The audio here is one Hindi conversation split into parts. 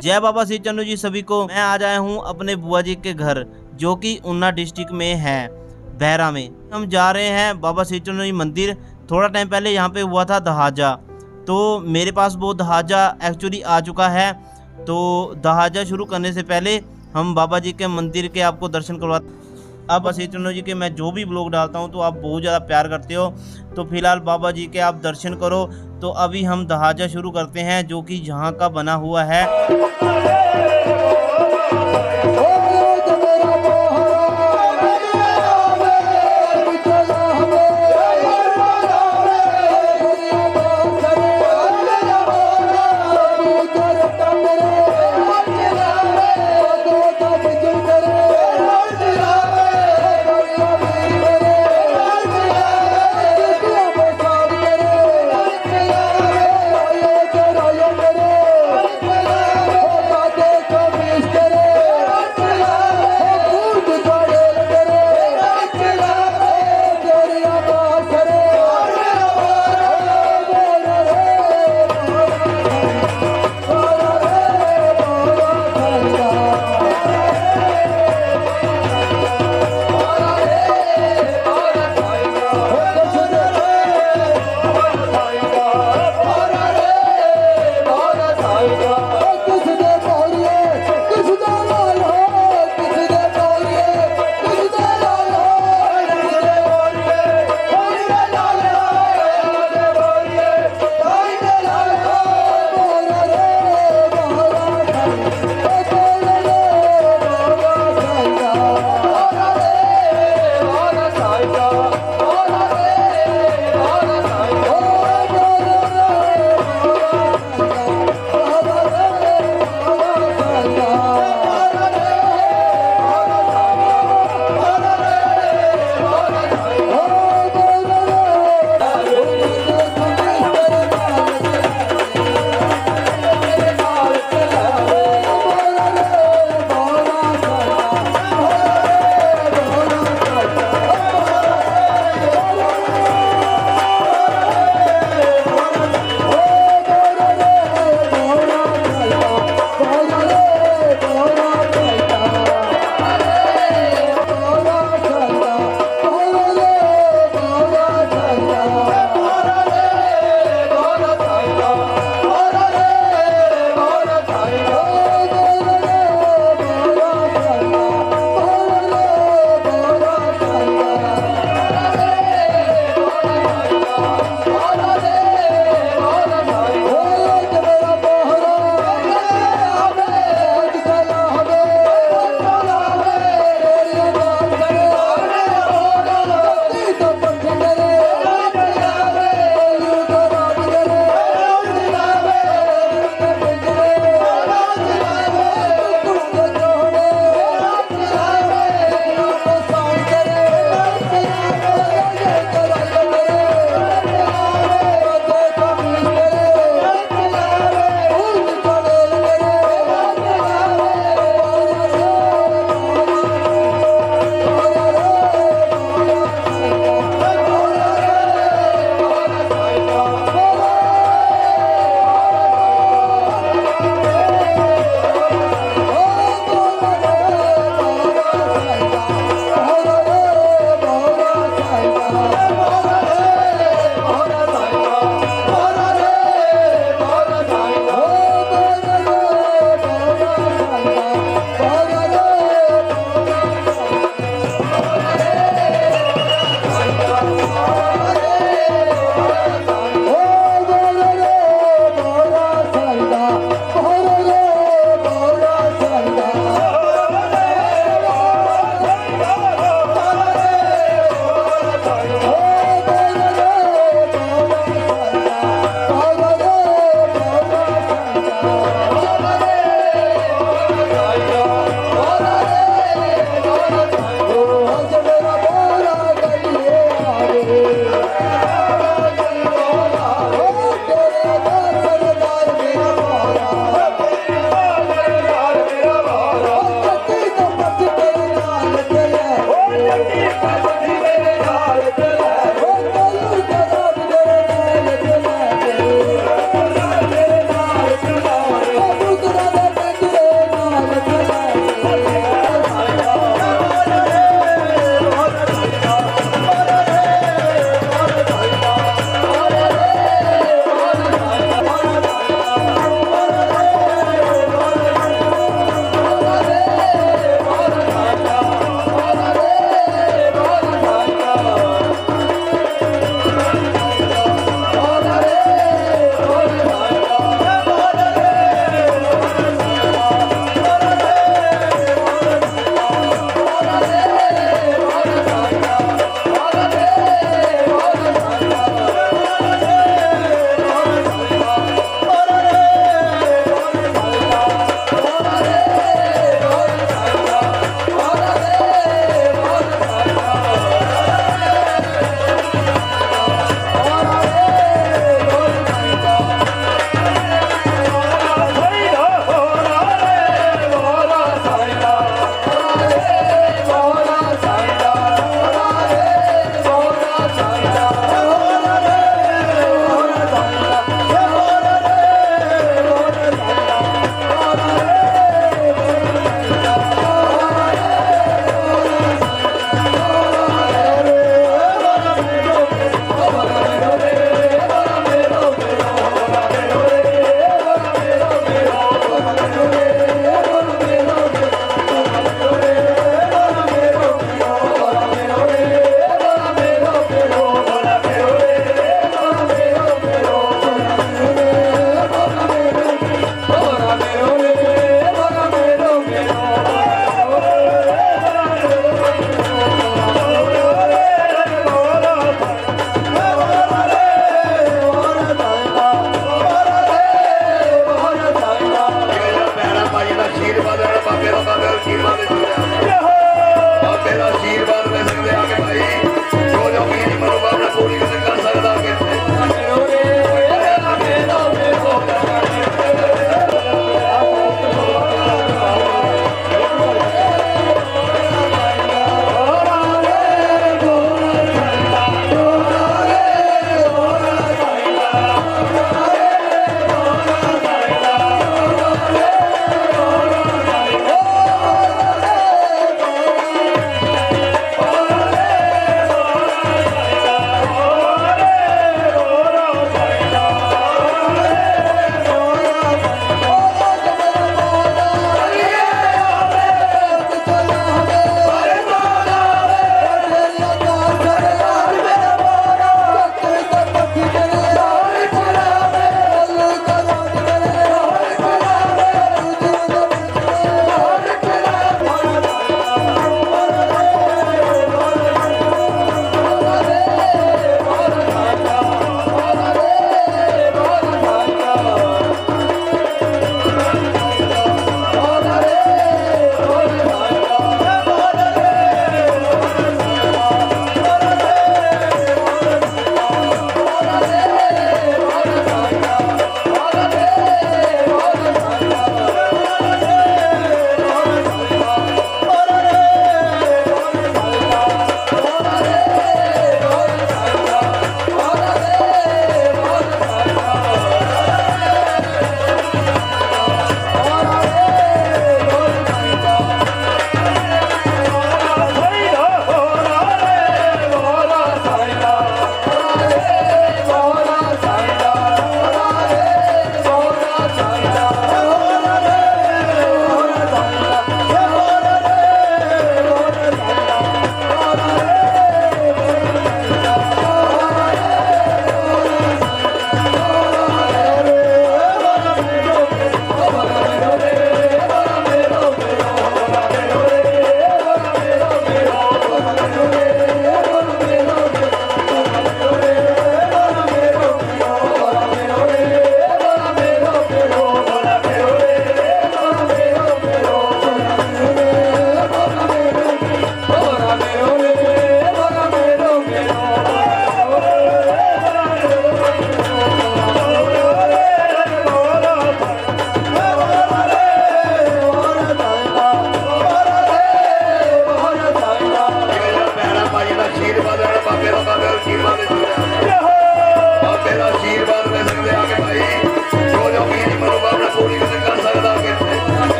जय बाबा श्री चन्नू जी सभी को। मैं आज आया हूँ अपने बुआ जी के घर जो कि ऊना डिस्ट्रिक्ट में है, बहरा में। हम जा रहे हैं बाबा श्री चन्नू जी मंदिर। थोड़ा टाइम पहले यहाँ पे हुआ था दहाजा, तो मेरे पास वो दहाजा एक्चुअली आ चुका है। तो दहाजा शुरू करने से पहले हम बाबा जी के मंदिर के आपको दर्शन करवाते। अब श्री चन्नू जी के मैं जो भी ब्लॉग डालता हूँ तो आप बहुत ज़्यादा प्यार करते हो, तो फिलहाल बाबा जी के आप दर्शन करो। तो अभी हम दहाजा शुरू करते हैं जो कि यहाँ का बना हुआ है।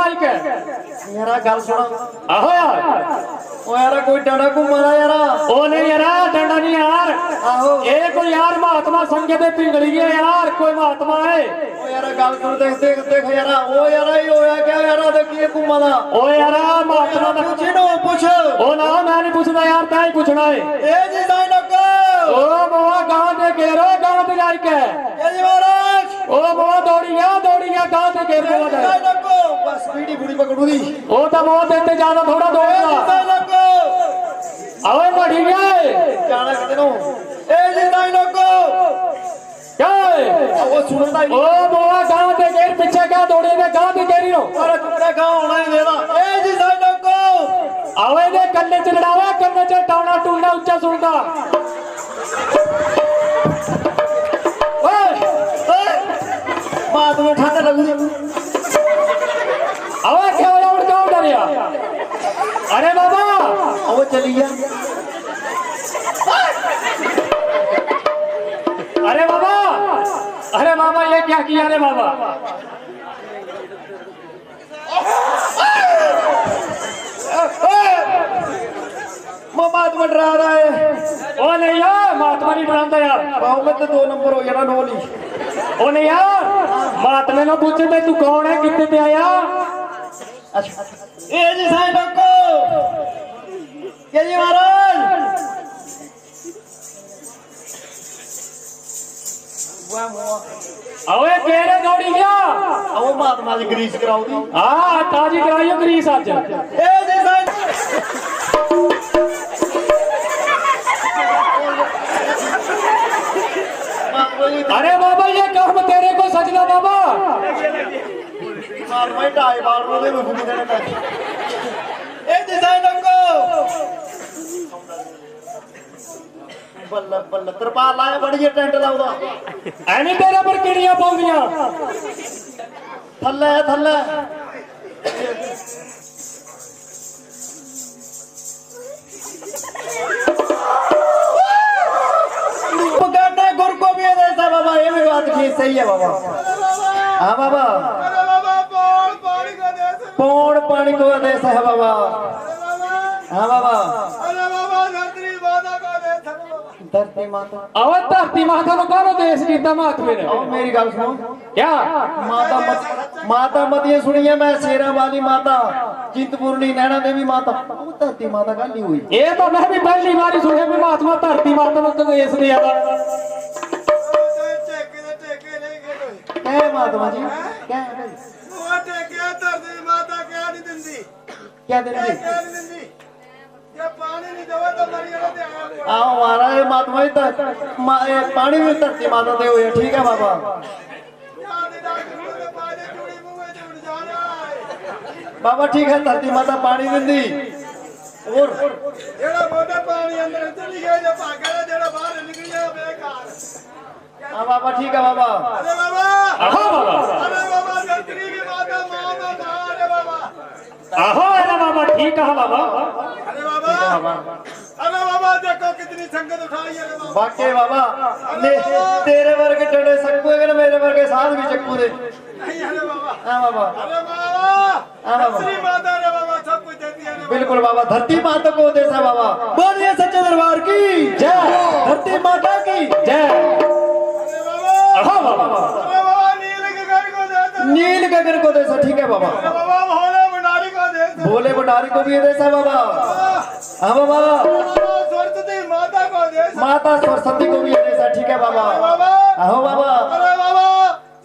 यारा गल सुनो आहो यार ओ यार कोई डंडा घुमाना यार ओ नहीं यार डंडा नहीं यार आहो ये कोई यार महात्मा संघ दे पिंगली है यार कोई महात्मा है ओ यार गल सुन देख देख देख यार ओ यार ये होया क्या यार देखिए घुमाना ओ यार महात्मा दा पूछो पूछ ओ ना मैं नहीं पूछदा यार तै ही पूछना है ए जी साईं लोगो ओ मोआ गांव दे घेरो गांव दे जाई के ए जी महाराज ओ मोआ दौड़िया गांव दे घेर के लगा साईं लोगो बस पीड़ी बुड़ी पकड़ू दी ओ ता मोआ देते ज्यादा थोड़ा दौड़ना साईं लोगो आओ बढ़ी गए जाना किते नो ए जी साईं लोगो क्या ओ सुनदा ओ मोआ गांव दे घेर पीछे क्या दौड़े दे गांव दे घेरी नो अरे टुकड़ा गांव होना ही देना ए जी साईं लोगो आवे दे कन्ने च लड़ावा कन्ने च टावना टूलना ऊंचा सुनदा बात में ठाते लगू आवे क्या हो उड़ गांव डरिया अरे बाबा आओ चलिए अरे बाबा ये क्या किया रे बाबा महात्मा डरा रहा है ओ नहीं यार महात्मा नहीं डराता यार बाहु में तो 2 नंबर हो गया ना नोली ओ नहीं यार महात्मा ने पूछे मैं तू कौन है कितने पे आया अच्छा ए जी साईं लोगो ये जी महाराज ओए केरे दौड़ी गया आओ महात्मा जी ग्रीस कराओ दी हां ताजी कराइयो ग्रीस आज ए डिजाइन अरे बाबा ये काम तेरे को सजना बाबा महात्मा ढाई बार रोदे में घूम देने का ए डिजाइन को बल्ला बल्ला तरपाल लाया बड़ी टेंट लाउदा एनी तेरे पर किड़ियां पौंदियां थल्ले थल्ले पकड़ने गुर को भी दे सा बाबा ये भी बात ठीक सही है बाबा हां बाबा अरे बाबा पौड़ पानी का देश पौड़ पानी को दे सा है बाबा हां बाबा अरे बाबा धरती माता का देश है बाबा धरती माता अव धरती माता नु कानो देश कीता मात मेरे आओ मेरी गल सुनो क्या माता मत ये सुनिए मैं शेरा वाली माता चिंतपूर्णी नैना देवी माता वो धरती माता का नहीं हुई ये तो मैं भी पहली बार सुने भी महात्मा धरती माता नु देश दिया टेके नहीं गए क्या महात्मा जी क्या है वो टेके धरती माता क्या नहीं दिंदी क्या देंगे क्या नहीं दिंदी ये पानी नहीं देवा तो मरिया दे आया आओ महाराज महात्मा जी पानी भी धरती माता दे हुए ठीक है बाबा यार डॉक्टर ने पानी चूड़ी मुंह में उड़ जाना है बाबा ठीक है धरती माता पानी दिंदी और जेड़ा मोटा पानी अंदर चली गया जो भागा जेड़ा बाहर निकल गया बेकार हाँ बाबा ठीक है बाबा अरे बाबा आहो बाबा अरे बाबा धरती की माता मां अरे बाबा आहो अरे बाबा ठीक है बाबा अरे बाबा अरे बाबा देखो कितनी संगत उठाई है बाबा वाकई बाबा तेरे वर्गे डंडे सकू है मेरे वर्गे साथ भी चक्कू दे नहीं अरे बाबा हाँ बाबा अरे बाबा हाँ बाबा धरती माता रे बाबा सब कुछ देती है रे बाबा। बिल्कुल बाबा धरती माता को देसा बाबा बोलिए सच्चे दरबार की जय धरती माता की जय अरे बाबा आहो बाबा अरे बाबा नील के घर को देता नील गगन को देसा ठीक है बाबा अरे बाबा भोले भंडारी को देता भोले भंडारी को भी देसा बाबा हाँ बाबा सरस्वती माता को देता माता सरस्वती को भी देसा ठीक है बाबा बाबा आहो बाबा अरे बाबा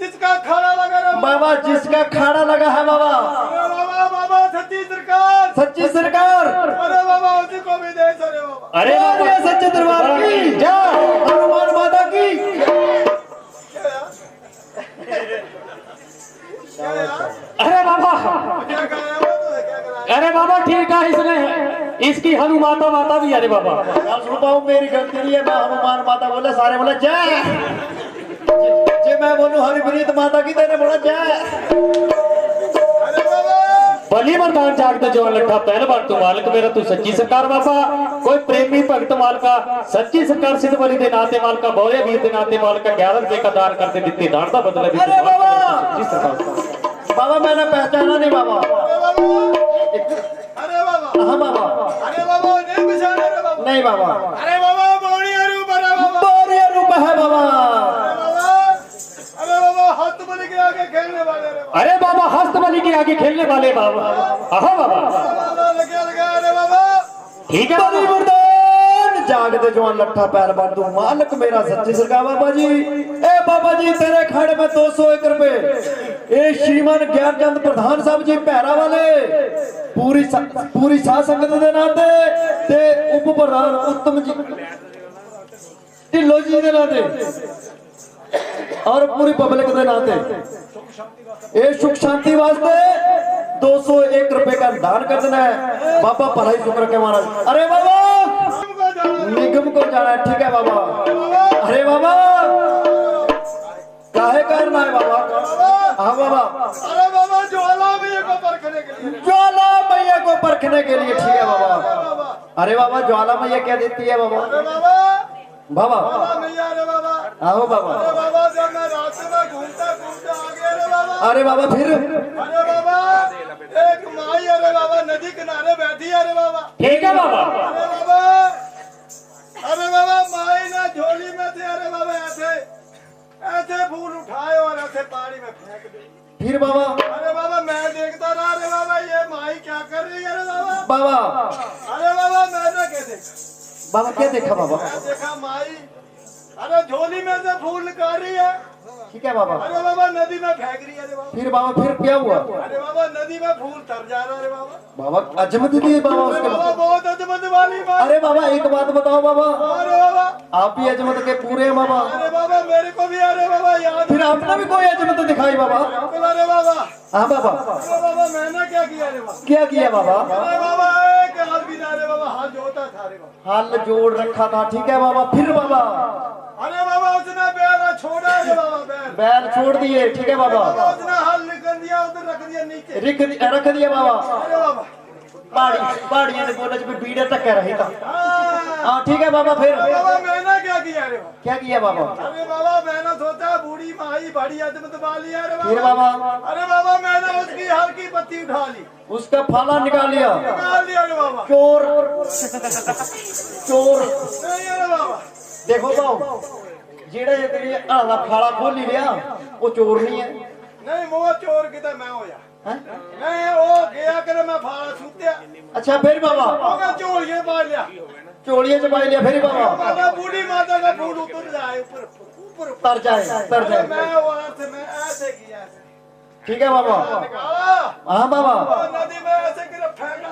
जिसका खाना लगा रे बाबा जिसका खाड़ा लगा है बाबा अरे बाबा बाबा सच्ची सरकार सच्ची सरकार अरे बाबा उसी को भी दे अरे बाबा अरे बोलिए सच्चे दरबार की जय हनुमान माता की अरे बाबा क्या कर रहा है वो तो क्या कर रहा है अरे बाबा ठीक है इसने इसकी हनुमाता माता भी अरे बाबा यार सुन पाऊं मेरी गलती नहीं है मैं हनुमान माता बोले सारे बोले जय जे मैं बोलूं हरिप्रीत माता की तेने बोला जय अरे बाबा बली मरदान जागते जो लट्ठा पहल बार तू मालिक मेरा तू सच्ची सरकार बाबा कोई प्रेमी भक्त मालका सच्ची सरकार सिद्ध बलि दे नाते मालका बोले वीर दे नाते मालका 11 रुपए का दान करते दित्ते दान का बदला भी अरे बाबा सच्ची सरकार बाबा मैंने पहचाना नहीं बाबा अरे बाबा हाँ बाबा अरे बाबा नहीं पहचान अरे बाबा नहीं बाबा अरे बाबा बोड़ी रूप अरे बाबा बोरिया रूप है बाबा अरे बाबा हाथ बलि के आगे खेलने वाले रे बाबा अरे बाबा हस्त बलि के आगे खेलने वाले बाबा आहो बाबा बाबा लगा अरे बाबा ठीक है बलि मर्दान जागते जवान लट्ठा पैर बांध दूं मालिक मेरा सच्ची सरकार बाबा जी ए बाबा जी तेरे खाड़े में 201 रुपए ए श्रीमान ज्ञानचंद प्रधान साहब जी पैरा वाले पूरी साध संगत दे नाते ते उप प्रधान उत्तम जी ढिल्लो जी दे नाते और पूरी पब्लिक दे नाते ए सुख शांति वास्ते 201 रुपए का दान कर देना है बाबा भलाई शुक्र के महाराज अरे बाबा निगम को जाना है ठीक है बाबा अरे बाबा काहे करना है बाबा हाँ बाबा अरे बाबा ज्वाला भैया को परखने के लिए ज्वाला मैया को परखने के लिए ठीक है बाबा अरे बाबा ज्वाला मैया क्या देती है बाबा अरे बाबा बाबा बाबा मैया अरे बाबा आओ बाबा अरे बाबा जब मैं रास्ते में घूमता घूमता आ गया अरे बाबा अरे बाबा फिर अरे बाबा एक माई अरे बाबा नदी किनारे बैठी है अरे बाबा ठीक है बाबा अरे बाबा माई ना झोली में थे अरे बाबा ऐसे ऐसे फूल उठाए और ऐसे पानी में फेंक दिए फिर बाबा अरे बाबा मैं देखता रहा अरे बाबा ये माई क्या कर रही है अरे बाबा बाबा अरे बाबा मैंने क्या देखा बाबा क्या देखा बाबा मैं देखा माई अरे झोली में से फूल निकाल रही है। ठीक है बाबा। अरे बाबा नदी में फेंक रही है। अरे बाबा फिर बाबा फिर क्या हुआ? अरे बाबा नदी में फूल तर जा रहा है। अरे बाबा बाबा अजमत दी बाबा अरे उसके बाबा बाद। बहुत अजमत वाली बात। अरे बाबा एक बात बताओ बाबा, अरे बाबा आप भी अजमत के पूरे हैं बाबा। अरे बाबा मेरे को भी अरे बाबा याद। फिर आपने भी कोई अजमत दिखाई बाबा? अरे बाबा हाँ बाबा। अरे बाबा मैंने क्या किया? अरे बाबा क्या किया बाबा? अरे बाबा एक आदमी ने अरे बाबा हाथ जोता था। अरे बाबा हाल जोड़ रखा था। ठीक है बाबा। फिर बाबा अरे बाबा उसने बैल छोड़ा। अरे बाबा बैल बैल छोड़ दिए। ठीक है बाबा। बाबा उसने हाल निकल दिया उधर रख दिया नीचे। रख दिया बाबा। अरे बाबा पहाड़ियां ने बोला जब बीड़ा टक्कर रही था। हाँ हाँ ठीक है बाबा। फिर बाबा मैंने क्या किया? अरे बाबा क्या किया बाबा? अरे बाबा मैंने सोचा बूढ़ी माई बड़ी अजमत वाली है। अरे फिर बाबा बाबा अरे बाबा मैंने उसकी हर की पत्ती उठा ली, उसका फाला निकाल लिया। निकाल लिया। अरे बाबा चोर चोर। नहीं अरे बाबा देखो बाबू जेड़ा ये तेरी आला फाला खोल लिया वो चोर नहीं है। नहीं वो चोर किधर मैं होया। हैं? नहीं वो गया करे मैं फाड़ा छूत्या। अच्छा फिर बाबा मैं चोरिये मार लिया। चोड़िए चबाई लिया। फिर बाबा बाबा बूढ़ी माता का फूल उतर जाए ऊपर ऊपर। तर जाए तर अरे जाए। मैं वहां से मैं ऐसे किया ऐसे ठीक है बाबा। निकाला हाँ बाबा। और नदी में ऐसे गिर फेंका।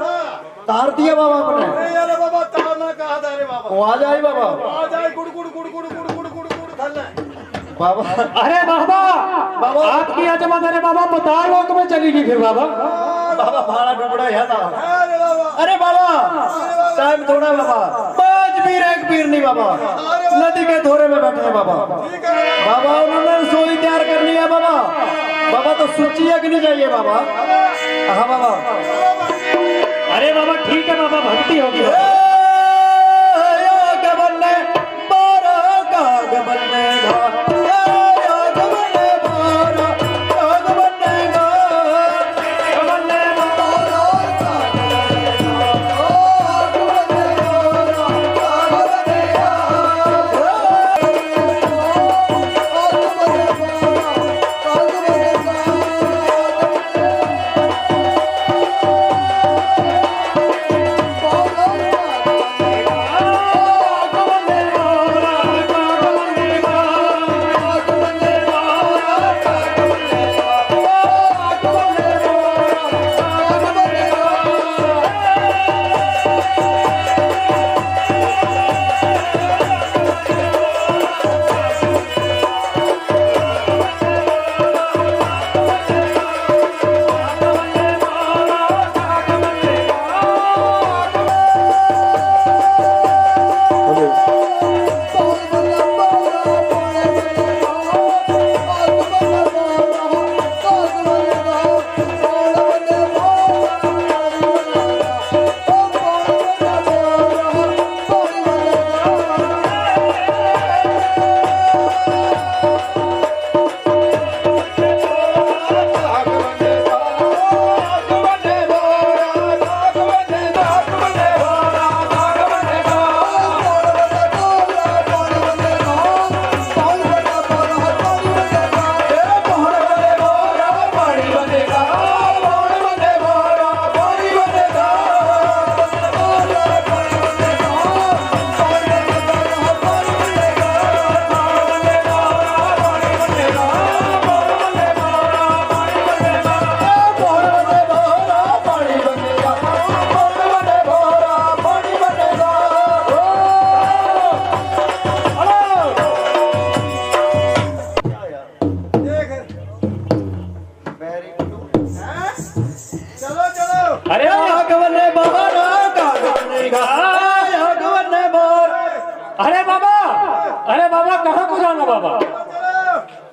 हाँ तार दिया बाबा आपने। नहीं अरे बाबा तारना कहा था। अरे बाबा वो आ जाए बाबा। आ जाए गुड़ गुड़ गुड़ गुड़ गुड़ गुड़ गुड़ गुड़ थल्ले। बाबा अरे बाबा बाबा आपकी अजमत अरे बाबा पताल लोक में चली गई। फिर बाबा बाबा भाड़ा डूबड़ा है ना। अरे बाबा अरे बाबा टाइम थोड़ा बाबा। पांच पीर एक पीर नहीं बाबा। नदी के धोरे में बैठे हैं बाबा। ठीक है बाबा उन्होंने रसोई तैयार करनी है बाबा। बाबा तो सुच्ची अग्नि चाहिए बाबा। हाँ बाबा। अरे बाबा ठीक है बाबा भक्ति होगी।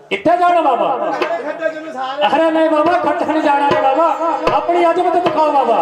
कितने जाना बाबा? अरे नहीं बाबा खट्ट नहीं जाना है बाबा, अपनी अजमत दिखाओ बाबा।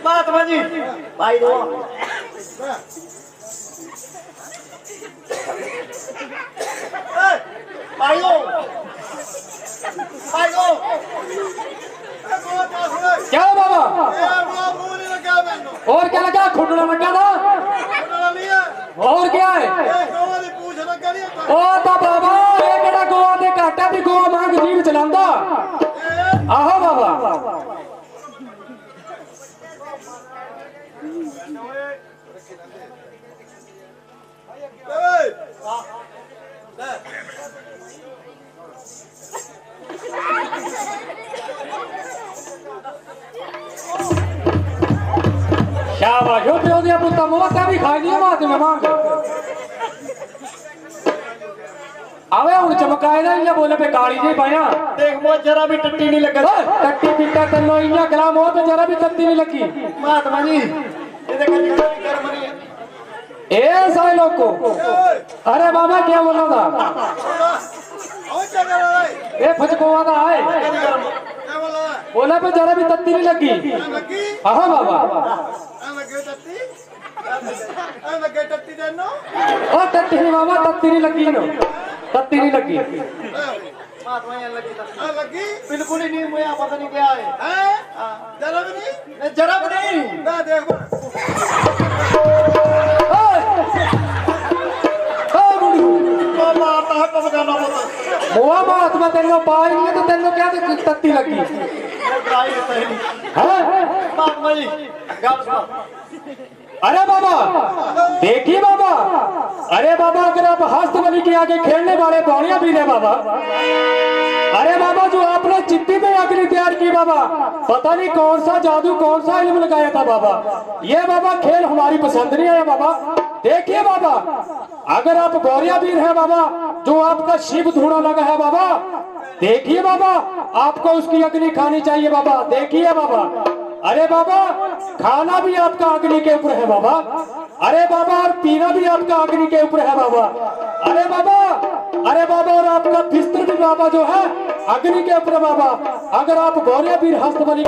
महात्मा जी भाई दो भाई दो भाई दो क्या बाबा मुंह नहीं लगा मैनू और क्या लगा खुटना लगा था और क्या है पूछ लगा नहीं ओ तो बाबा ये केड़ा गोवा दे घाटा भी गोवा मांग जीव चलांदा आहो बाबा शाबाश हो प्यो दिया पुत्ता मोता भी खा लिया बात में मांग आवे हुन चमकाए ना या बोले पे काली जी पाया देख मो जरा भी टट्टी नहीं लगा टट्टी पिट्टा तन्नो इया कलाम हो तो जरा भी तत्ती नहीं लगी महात्मा जी ये देखो गर्म नहीं है ए सारे लोग को अरे बाबा क्या बोला था ए फचकोवा था आए बोला पे जरा भी तत्ती नहीं लगी आहा बाबा ओ तत्ती नहीं बाबा तत्ती नहीं लगी नो तत्ती नहीं लगी महात्मा यहाँ लगी बिल्कुल ही नहीं मुझे पता नहीं क्या है जरा भी नहीं मुआ महात्मा तेनो पाई नहीं तो तेनो क्या तत्ती लगी महात्मा जी अरे बाबा देखिए बाबा अरे बाबा अगर आप हस्तबली के आगे खेलने वाले बौड़िया भी ने बाबा अरे बाबा जो आपने चिट्ठी में अग्नि तैयार की बाबा पता नहीं कौन सा जादू कौन सा इल्म लगाया था बाबा ये बाबा खेल हमारी पसंद नहीं आया बाबा देखिए बाबा अगर आप गौरिया वीर है बाबा जो आपका शिव धुना लगा है बाबा देखिए बाबा आपको उसकी अग्नि खानी चाहिए बाबा देखिए बाबा अरे बाबा खाना भी आपका अग्नि के ऊपर है बाबा अरे बाबा और पीना भी आपका अग्नि के ऊपर है बाबा अरे बाबा और आपका बिस्तर भी बाबा जो है अग्नि के ऊपर बाबा अगर आप गौरिया वीर हस्तबली